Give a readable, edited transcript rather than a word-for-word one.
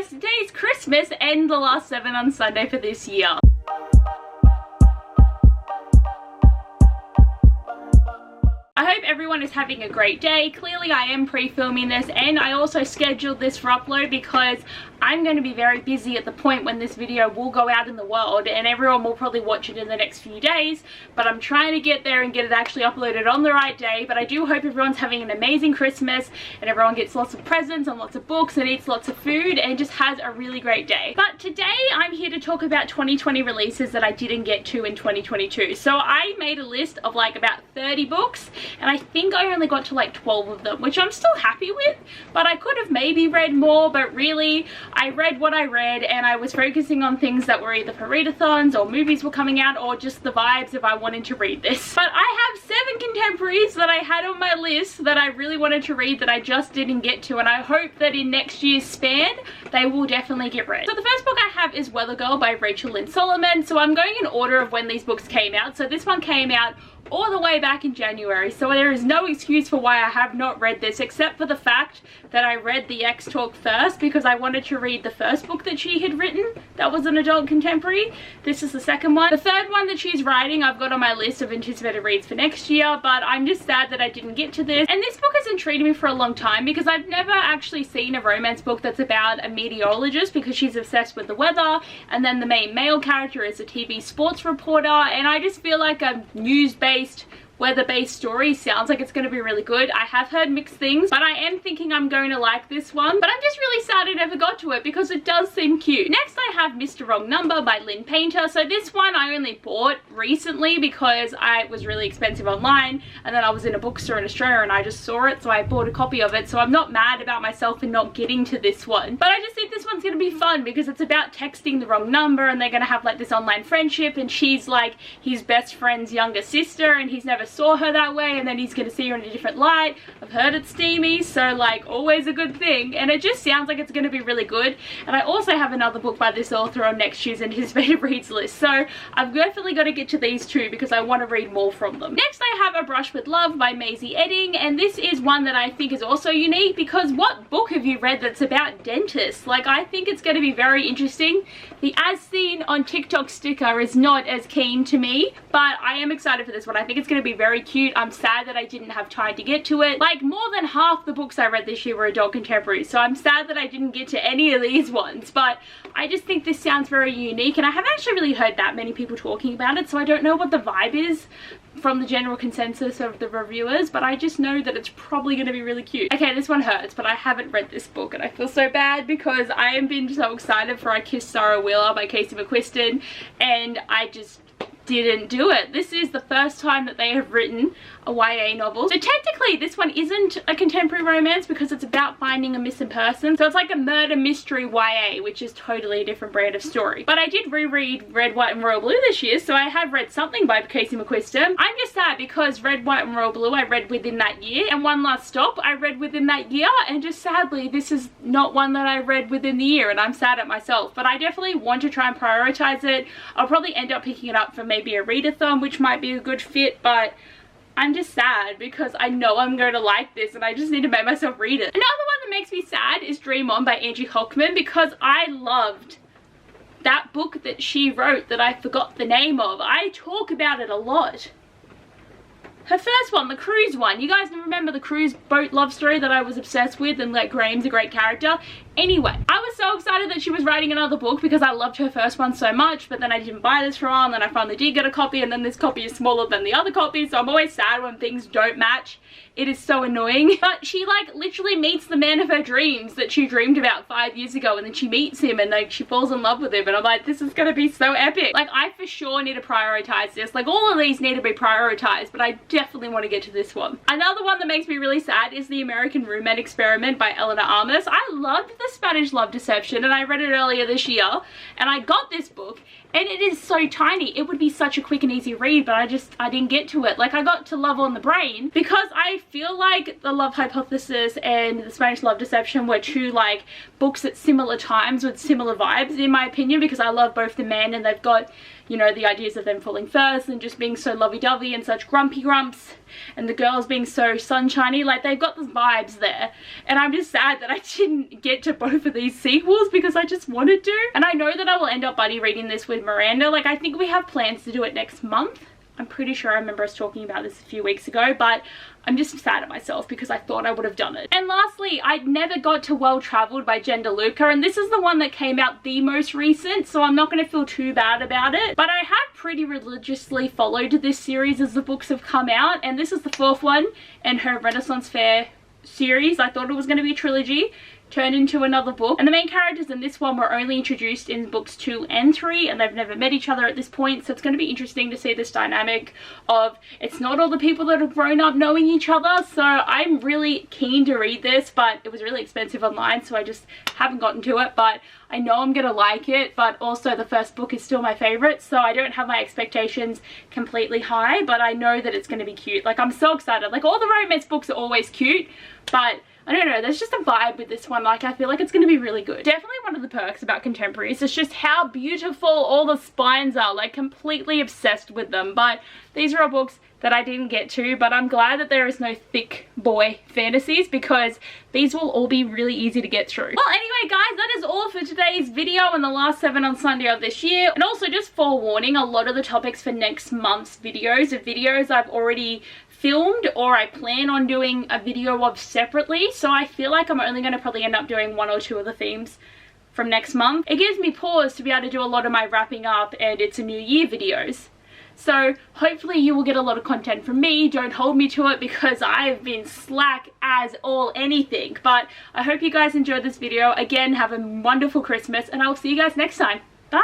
guys, today is Christmas and the last 7 on Sunday for this year. I hope everyone is having a great day. Clearly I am pre-filming this, and I also scheduled this for upload because I'm going to be very busy at the point when this video will go out in the world, and everyone will probably watch it in the next few days, but I'm trying to get there and get it actually uploaded on the right day. But I do hope everyone's having an amazing Christmas and everyone gets lots of presents and lots of books and eats lots of food and just has a really great day. But today I'm here to talk about 2020 releases that I didn't get to in 2022. So I made a list of like about 30 books, and I think I only got to like 12 of them, which I'm still happy with, but I could have maybe read more. But really, I read what I read, and I was focusing on things that were either for readathons or movies were coming out or just the vibes if I wanted to read this. But I have 7 contemporaries that I had on my list that I really wanted to read that I just didn't get to, and I hope that in next year's span they will definitely get read. So the first book I have is Weather Girl by Rachel Lynn Solomon. So I'm going in order of when these books came out. So this one came out all the way back in January, so there is no excuse for why I have not read this, except for the fact that I read the X Talk first because I wanted to read the first book that she had written that was an adult contemporary. This is the second one. The third one that she's writing I've got on my list of anticipated reads for next year, but I'm just sad that I didn't get to this. And this book has intrigued me for a long time because I've never actually seen a romance book that's about a meteorologist, because she's obsessed with the weather, and then the main male character is a TV sports reporter, and I just feel like a news-based weather-based story sounds like it's going to be really good. I have heard mixed things, but I am thinking I'm going to like this one. But I'm just really sad I never got to it because it does seem cute. Next I have Mr. Wrong Number by Lynn Painter. So this one I only bought recently because it was really expensive online, and then I was in a bookstore in Australia and I just saw it, so I bought a copy of it. So I'm not mad about myself for not getting to this one, but I just think this one's going to be fun because it's about texting the wrong number, and they're going to have like this online friendship, and she's like his best friend's younger sister, and he's never saw her that way, and then he's going to see her in a different light. I've heard it's steamy, so like always a good thing, and it just sounds like it's going to be really good. And I also have another book by this author on next year's anticipated reads list, so I've definitely got to get to these two because I want to read more from them. Next I have A Brush with Love by Maisie Edding, and this is one that I think is also unique because what book have you read that's about dentists? Like, I think it's going to be very interesting. The as seen on TikTok sticker is not as keen to me, but I am excited for this one. I think it's going to be very cute. I'm sad that I didn't have time to get to it. Like, more than half the books I read this year were adult contemporaries, so I'm sad that I didn't get to any of these ones, but I just think this sounds very unique, and I haven't actually really heard that many people talking about it, so I don't know what the vibe is from the general consensus of the reviewers, but I just know that it's probably going to be really cute. Okay, this one hurts, but I haven't read this book, and I feel so bad because I have been so excited for I Kissed Sarah Wheeler by Casey McQuiston, and I just didn't do it. This is the first time that they have written a YA novel. So technically this one isn't a contemporary romance because it's about finding a missing person. So it's like a murder mystery YA, which is totally a different brand of story. But I did reread Red, White and Royal Blue this year, so I have read something by Casey McQuiston. I'm just sad because Red, White and Royal Blue I read within that year, and One Last Stop I read within that year, and just sadly this is not one that I read within the year, and I'm sad at myself. But I definitely want to try and prioritize it. I'll probably end up picking it up for maybe a readathon, which might be a good fit, but I'm just sad because I know I'm going to like this and I just need to make myself read it. Another one that makes me sad is Dream On by Angie Hockman because I loved that book that she wrote that I forgot the name of. I talk about it a lot. Her first one, the cruise one. You guys remember the cruise boat love story that I was obsessed with, and like Graham's a great character. Anyway, I was so excited that she was writing another book because I loved her first one so much, but then I didn't buy this for her, and then I finally did get a copy, and then this copy is smaller than the other copy, so I'm always sad when things don't match. It is so annoying. But she like literally meets the man of her dreams that she dreamed about 5 years ago, and then she meets him and like she falls in love with him, and I'm like, this is gonna be so epic. Like, I for sure need to prioritize this. Like, all of these need to be prioritized, but I definitely want to get to this one. Another one that makes me really sad is The American Roommate Experiment by Eleanor Armas. I loved the Spanish Love Deception, and I read it earlier this year, and I got this book, and it is so tiny. It would be such a quick and easy read, but I didn't get to it. Like, I got to Love on the Brain because I feel like The Love Hypothesis and The Spanish Love Deception were two like books at similar times with similar vibes, in my opinion, because I love both the men, and they've got, you know, the ideas of them falling first and just being so lovey-dovey and such grumpy grumps, and the girls being so sunshiny. Like, they've got the vibes there, and I'm just sad that I didn't get to both of these sequels because I just wanted to. And I know that I will end up buddy reading this with Miranda. Like, I think we have plans to do it next month. I'm pretty sure I remember us talking about this a few weeks ago, but I'm just sad at myself because I thought I would have done it. And lastly, I never got to Well Traveled by Jen DeLuca, and this is the one that came out the most recent, so I'm not going to feel too bad about it. But I have pretty religiously followed this series as the books have come out, and this is the 4th one in her Renaissance Fair series. I thought it was going to be a trilogy, turned into another book, and the main characters in this one were only introduced in books 2 and 3, and they've never met each other at this point, so it's going to be interesting to see this dynamic of, it's not all the people that have grown up knowing each other. So I'm really keen to read this, but it was really expensive online, so I just haven't gotten to it. But I know I'm gonna like it, but also the first book is still my favorite, so I don't have my expectations completely high, but I know that it's gonna be cute. Like, I'm so excited. Like, all the romance books are always cute, but I don't know, there's just a vibe with this one. Like, I feel like it's going to be really good. Definitely one of the perks about contemporaries is just how beautiful all the spines are. Like, completely obsessed with them. But these are all books that I didn't get to, but I'm glad that there is no thick boy fantasies because these will all be really easy to get through. Well, anyway guys, that is all for today's video and the last 7 on Sunday of this year. And also, just forewarning, a lot of the topics for next month's videos are videos I've already filmed or I plan on doing a video of separately, so I feel like I'm only going to probably end up doing 1 or 2 of the themes from next month. It gives me pause to be able to do a lot of my wrapping up and it's a new year videos. So hopefully you will get a lot of content from me. Don't hold me to it because I've been slack as all anything. But I hope you guys enjoyed this video. Again, have a wonderful Christmas and I will see you guys next time. Bye!